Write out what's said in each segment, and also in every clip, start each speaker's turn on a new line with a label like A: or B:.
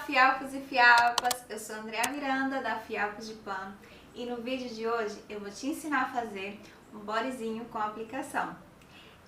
A: fiapos e fiapas, eu sou Andréa Miranda da Fiapos de Pano e no vídeo de hoje eu vou te ensinar a fazer um bodyzinho com aplicação.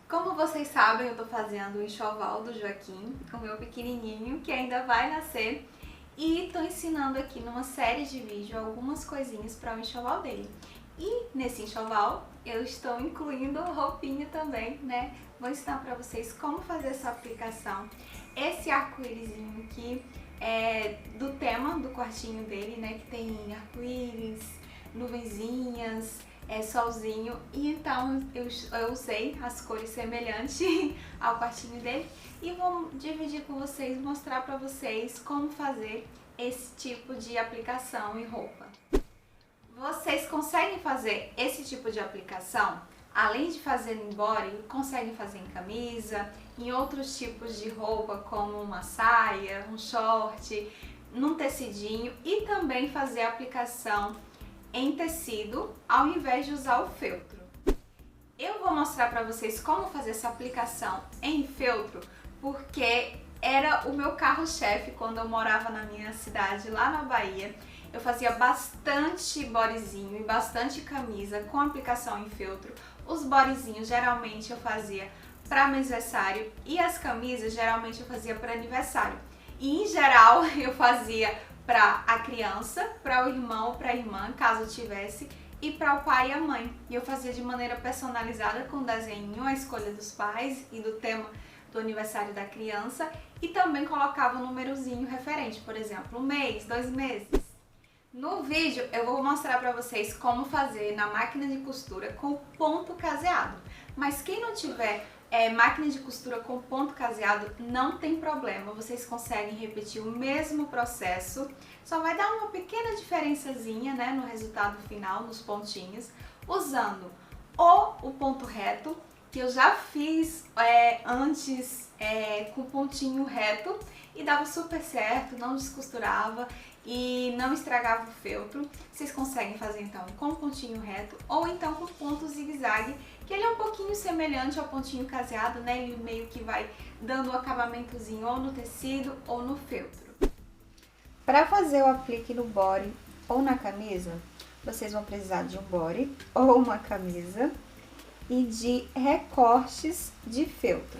A: Como vocês sabem, eu tô fazendo o enxoval do Joaquim, o meu pequenininho que ainda vai nascer, e tô ensinando aqui numa série de vídeos algumas coisinhas para o enxoval dele. E nesse enxoval eu estou incluindo roupinha também, né? Vou ensinar para vocês como fazer essa aplicação. Esse arco-írisinho aqui é do tema do quartinho dele, né? Que tem arco-íris, nuvenzinhas, solzinho. E então eu usei as cores semelhantes ao quartinho dele e vou dividir com vocês, mostrar para vocês como fazer esse tipo de aplicação em roupa. Vocês conseguem fazer esse tipo de aplicação, além de fazer em body, conseguem fazer em camisa, em outros tipos de roupa, como uma saia, um short, num tecidinho, e também fazer a aplicação em tecido, ao invés de usar o feltro. Eu vou mostrar para vocês como fazer essa aplicação em feltro, porque era o meu carro-chefe quando eu morava na minha cidade, lá na Bahia. Eu fazia bastante bodyzinho e bastante camisa com aplicação em feltro. Os bodyzinhos geralmente eu fazia para aniversário e as camisas geralmente eu fazia para aniversário. E em geral eu fazia para a criança, para o irmão, para a irmã, caso tivesse, e para o pai e a mãe. E eu fazia de maneira personalizada com desenho, a escolha dos pais e do tema do aniversário da criança, e também colocava um númerozinho referente, por exemplo, 1 mês, 2 meses. No vídeo eu vou mostrar para vocês como fazer na máquina de costura com ponto caseado. Mas quem não tiver máquina de costura com ponto caseado, não tem problema. Vocês conseguem repetir o mesmo processo. Só vai dar uma pequena diferençazinha, né, no resultado final, nos pontinhos, usando ou o ponto reto, que eu já fiz antes com pontinho reto e dava super certo, não descosturava e não estragava o feltro. Vocês conseguem fazer então com pontinho reto ou então com ponto zigue-zague, que ele é um pouquinho semelhante ao pontinho caseado, né? Ele meio que vai dando o acabamentozinho ou no tecido ou no feltro. Para fazer o aplique no body ou na camisa, vocês vão precisar de um body ou uma camisa e de recortes de feltro.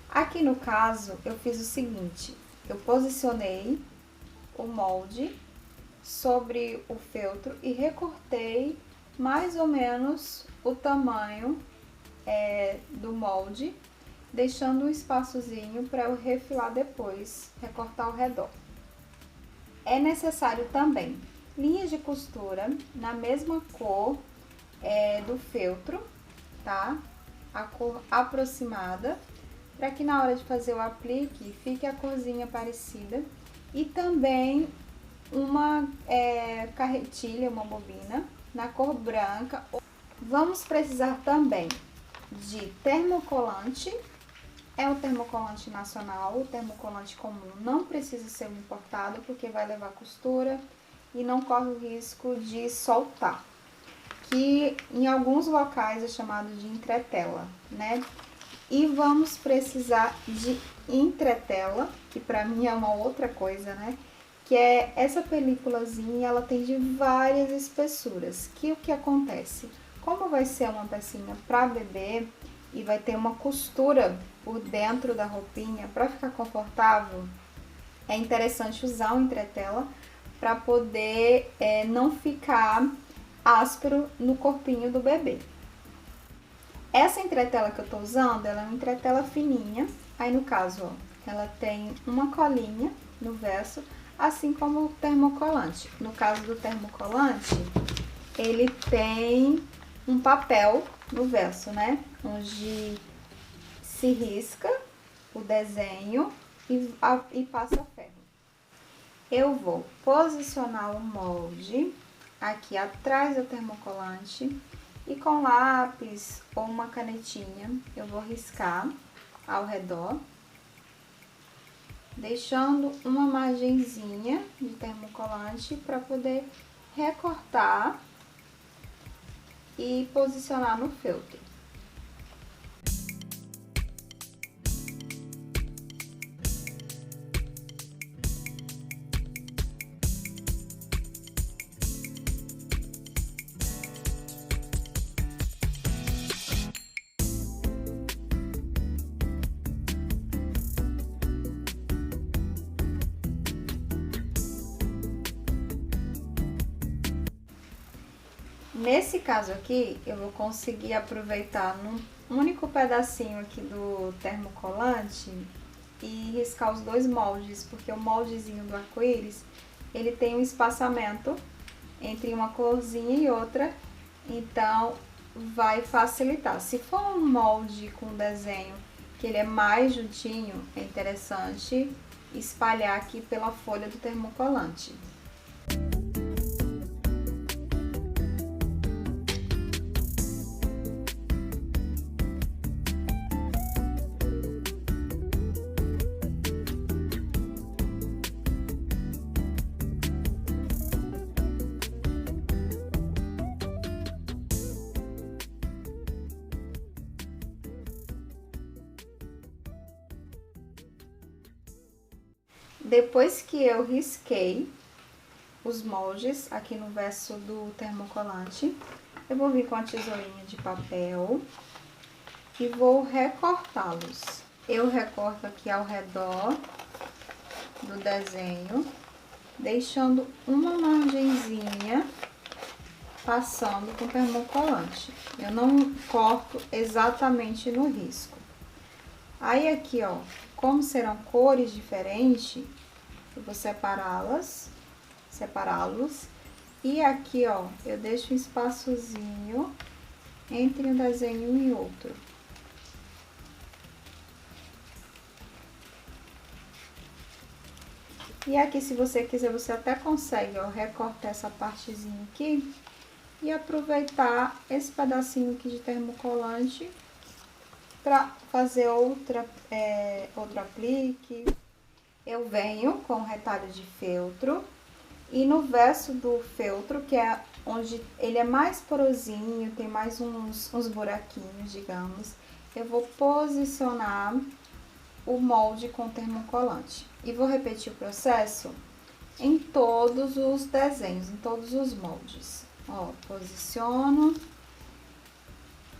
A: Aqui no caso, eu fiz o seguinte: eu posicionei o molde sobre o feltro e recortei mais ou menos o tamanho do molde, deixando um espaçozinho para eu refilar depois, recortar ao redor. É necessário também linhas de costura na mesma cor do feltro, tá? A cor aproximada, para que na hora de fazer o aplique fique a corzinha parecida. E também uma carretilha, uma bobina, na cor branca. Vamos precisar também de termocolante. É um termocolante nacional, o termocolante comum não precisa ser um importado, porque vai levar costura e não corre o risco de soltar. Que em alguns locais é chamado de entretela, né? E vamos precisar de entretela, que pra mim é uma outra coisa, né? Que é essa películazinha, ela tem de várias espessuras. Que o que acontece? Como vai ser uma pecinha pra bebê e vai ter uma costura por dentro da roupinha, pra ficar confortável, é interessante usar o entretela pra poder não ficar áspero no corpinho do bebê. Essa entretela que eu tô usando, ela é uma entretela fininha. Aí no caso, ó, ela tem uma colinha no verso, assim como o termocolante. No caso do termocolante, ele tem um papel no verso, né? Onde se risca o desenho e passa ferro. Eu vou posicionar o molde aqui atrás do termocolante e com lápis ou uma canetinha eu vou riscar ao redor, deixando uma margenzinha de termocolante para poder recortar e posicionar no feltro. Nesse caso aqui, eu vou conseguir aproveitar num único pedacinho aqui do termocolante e riscar os dois moldes, porque o moldezinho do arco-íris, ele tem um espaçamento entre uma corzinha e outra, então vai facilitar. Se for um molde com desenho que ele é mais juntinho, é interessante espalhar aqui pela folha do termocolante. Depois que eu risquei os moldes aqui no verso do termocolante, eu vou vir com a tesourinha de papel e vou recortá-los. Eu recorto aqui ao redor do desenho, deixando uma margenzinha passando com o termocolante. Eu não corto exatamente no risco. Aí aqui, ó, como serão cores diferentes, eu vou separá-los. E aqui, ó, eu deixo um espaçozinho entre um desenho e outro. E aqui, se você quiser, você até consegue, ó, recortar essa partezinha aqui e aproveitar esse pedacinho aqui de termocolante para fazer outro aplique. Eu venho com retalho de feltro e no verso do feltro, que é onde ele é mais porosinho, tem mais uns buraquinhos, digamos, eu vou posicionar o molde com termocolante. E vou repetir o processo em todos os desenhos, em todos os moldes. Ó, posiciono,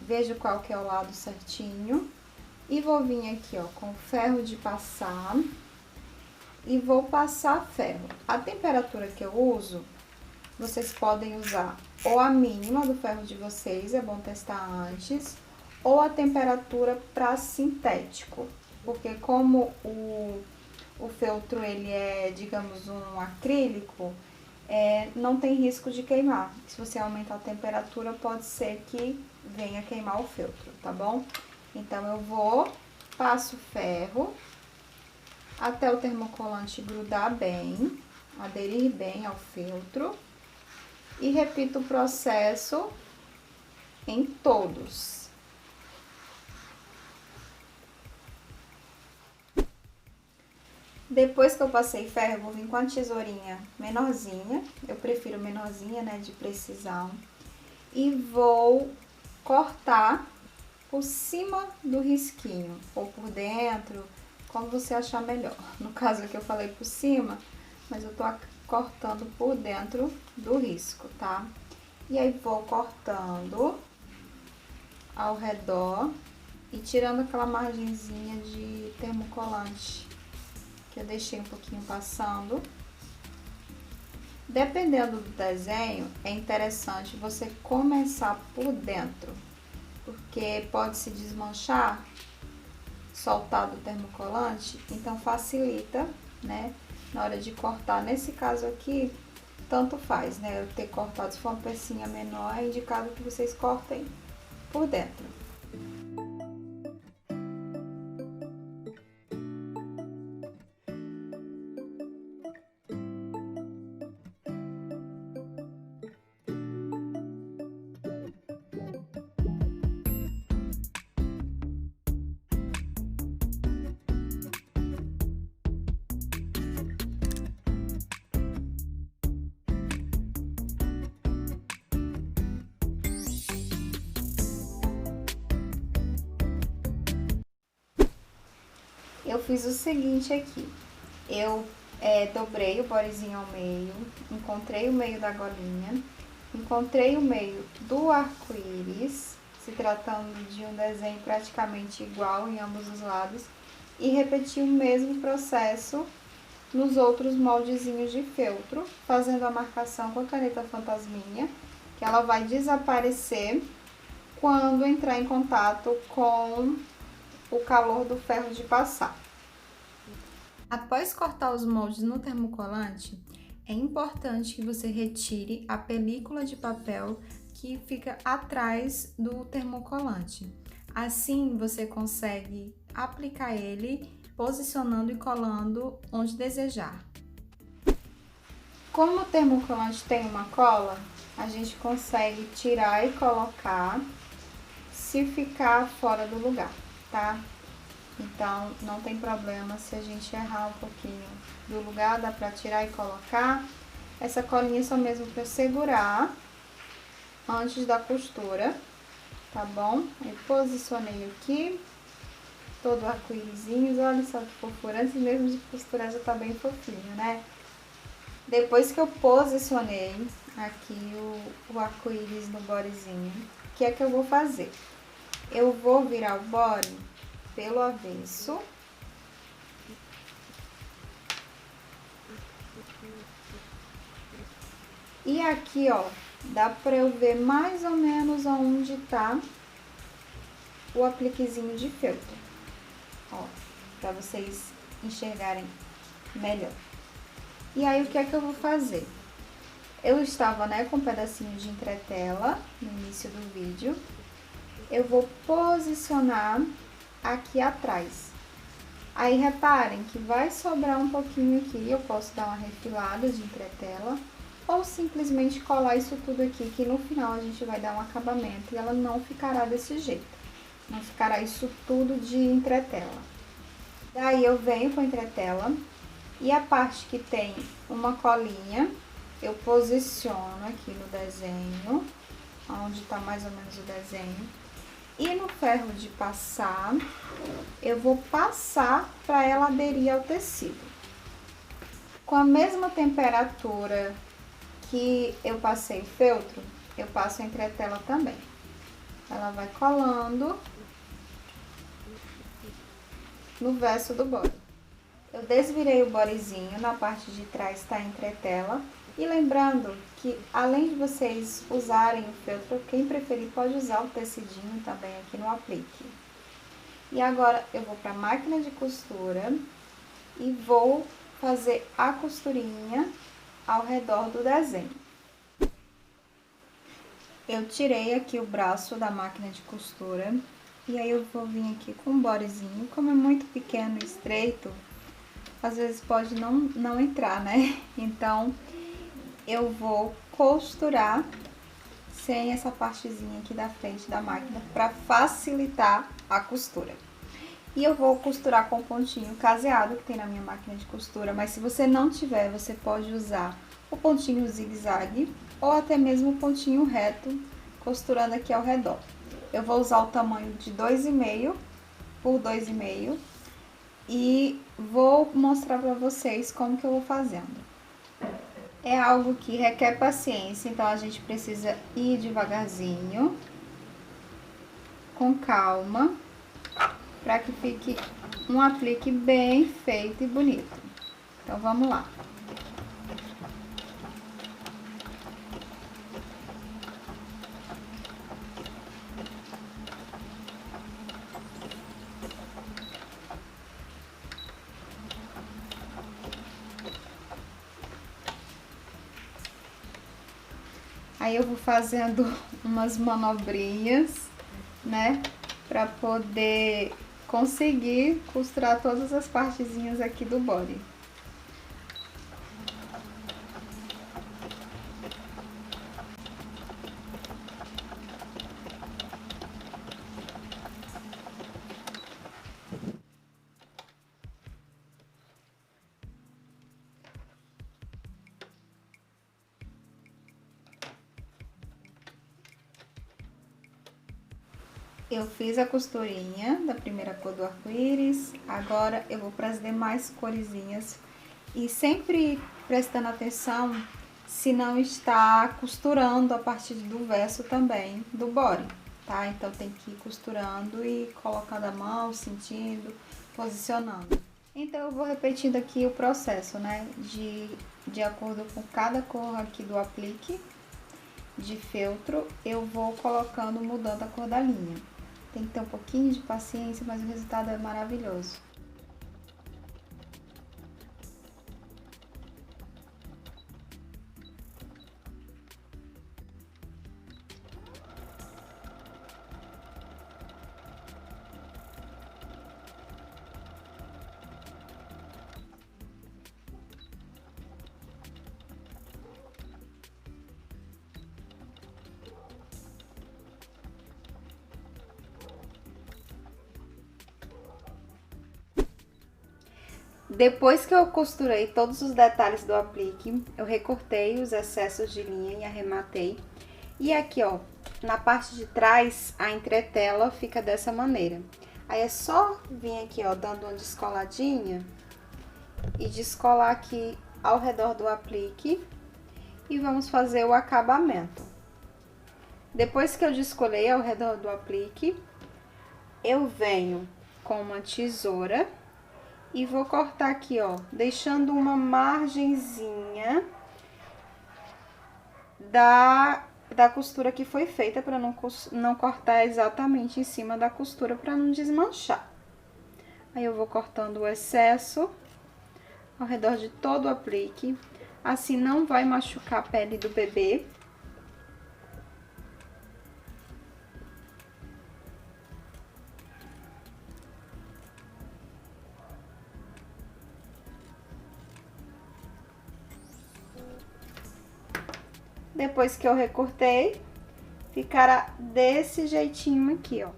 A: vejo qual que é o lado certinho e vou vir aqui, ó, com ferro de passar e vou passar ferro. A temperatura que eu uso, vocês podem usar ou a mínima do ferro de vocês, é bom testar antes, ou a temperatura para sintético, porque como o feltro ele é, digamos, um acrílico, não tem risco de queimar. Se você aumentar a temperatura, pode ser que venha queimar o feltro, tá bom? Então, eu passo ferro até o termocolante grudar bem, aderir bem ao feltro e repito o processo em todos. Depois que eu passei ferro, eu vou vir com a tesourinha menorzinha, eu prefiro menorzinha, né, de precisão, e vou cortar por cima do risquinho, ou por dentro, como você achar melhor. No caso aqui eu falei por cima, mas eu tô cortando por dentro do risco, tá? E aí vou cortando ao redor e tirando aquela margenzinha de termocolante que eu deixei um pouquinho passando. Dependendo do desenho, é interessante você começar por dentro, porque pode se desmanchar, soltar do termocolante, então facilita, né, na hora de cortar. Nesse caso aqui, tanto faz, né, eu ter cortado, se for uma pecinha menor, é indicado que vocês cortem por dentro. Eu fiz o seguinte aqui, eu dobrei o bodezinho ao meio, encontrei o meio da golinha, encontrei o meio do arco-íris, se tratando de um desenho praticamente igual em ambos os lados, e repeti o mesmo processo nos outros moldezinhos de feltro, fazendo a marcação com a caneta fantasminha que ela vai desaparecer quando entrar em contato com o calor do ferro de passar. Após cortar os moldes no termocolante, é importante que você retire a película de papel que fica atrás do termocolante. Assim, você consegue aplicar ele posicionando e colando onde desejar. Como o termocolante tem uma cola, a gente consegue tirar e colocar se ficar fora do lugar, tá? Então, não tem problema se a gente errar um pouquinho do lugar, dá pra tirar e colocar. Essa colinha é só mesmo pra segurar antes da costura, tá bom? Eu posicionei aqui, todo arco-írisinho, olha só que fofura. Antes mesmo de costurar já tá bem fofinho, né? Depois que eu posicionei aqui o arco-íris no bodezinho, o que é que eu vou fazer? Eu vou virar o bode pelo avesso. E aqui, ó, dá pra eu ver mais ou menos onde tá o apliquezinho de feltro. Ó, pra vocês enxergarem melhor. E aí, o que é que eu vou fazer? Eu estava, né, com um pedacinho de entretela no início do vídeo. Eu vou posicionar aqui atrás. Aí, reparem que vai sobrar um pouquinho aqui, eu posso dar uma refilada de entretela, ou simplesmente colar isso tudo aqui, que no final a gente vai dar um acabamento e ela não ficará desse jeito. Não ficará isso tudo de entretela. Daí, eu venho com a entretela e a parte que tem uma colinha, eu posiciono aqui no desenho, onde tá mais ou menos o desenho. E no ferro de passar, eu vou passar para ela aderir ao tecido. Com a mesma temperatura que eu passei o feltro, eu passo a entretela também. Ela vai colando no verso do bode. Eu desvirei o bodezinho, na parte de trás está a entretela. E lembrando que, além de vocês usarem o feltro, quem preferir pode usar o tecidinho também aqui no aplique. E agora, eu vou para a máquina de costura e vou fazer a costurinha ao redor do desenho. Eu tirei aqui o braço da máquina de costura e aí eu vou vir aqui com o bodezinho. Como é muito pequeno e estreito, às vezes pode não entrar, né? Então, eu vou costurar sem essa partezinha aqui da frente da máquina para facilitar a costura. E eu vou costurar com o pontinho caseado que tem na minha máquina de costura, mas se você não tiver, você pode usar o pontinho zigue-zague ou até mesmo o pontinho reto, costurando aqui ao redor. Eu vou usar o tamanho de 2,5 por 2,5 e vou mostrar para vocês como que eu vou fazendo. É algo que requer paciência, então a gente precisa ir devagarzinho, com calma, para que fique um aplique bem feito e bonito. Então, vamos lá. Aí, eu vou fazendo umas manobrinhas, né, para poder conseguir costurar todas as partezinhas aqui do body. Eu fiz a costurinha da primeira cor do arco-íris, agora eu vou para as demais coresinhas e sempre prestando atenção se não está costurando a partir do verso também do body, tá? Então tem que ir costurando e colocando a mão, sentindo, posicionando. Então eu vou repetindo aqui o processo, né, de acordo com cada cor aqui do aplique. de feltro, eu vou colocando, mudando a cor da linha. Tem que ter um pouquinho de paciência, mas o resultado é maravilhoso. Depois que eu costurei todos os detalhes do aplique, eu recortei os excessos de linha e arrematei. E aqui, ó, na parte de trás, a entretela fica dessa maneira. Aí é só vir aqui, ó, dando uma descoladinha e descolar aqui ao redor do aplique e vamos fazer o acabamento. Depois que eu descolei ao redor do aplique, eu venho com uma tesoura e vou cortar aqui, ó, deixando uma margenzinha da costura que foi feita, para não cortar exatamente em cima da costura, para não desmanchar. Aí eu vou cortando o excesso ao redor de todo o aplique, assim não vai machucar a pele do bebê. Depois que eu recortei, ficará desse jeitinho aqui, ó.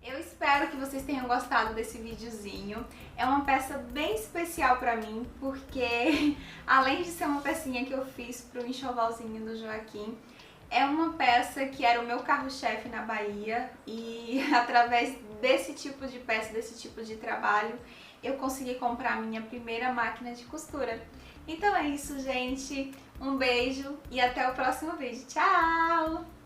A: Eu espero que vocês tenham gostado desse videozinho. É uma peça bem especial pra mim, porque além de ser uma pecinha que eu fiz pro enxovalzinho do Joaquim, é uma peça que era o meu carro-chefe na Bahia e através desse tipo de peça, desse tipo de trabalho, eu consegui comprar a minha primeira máquina de costura. Então é isso, gente. Um beijo e até o próximo vídeo. Tchau!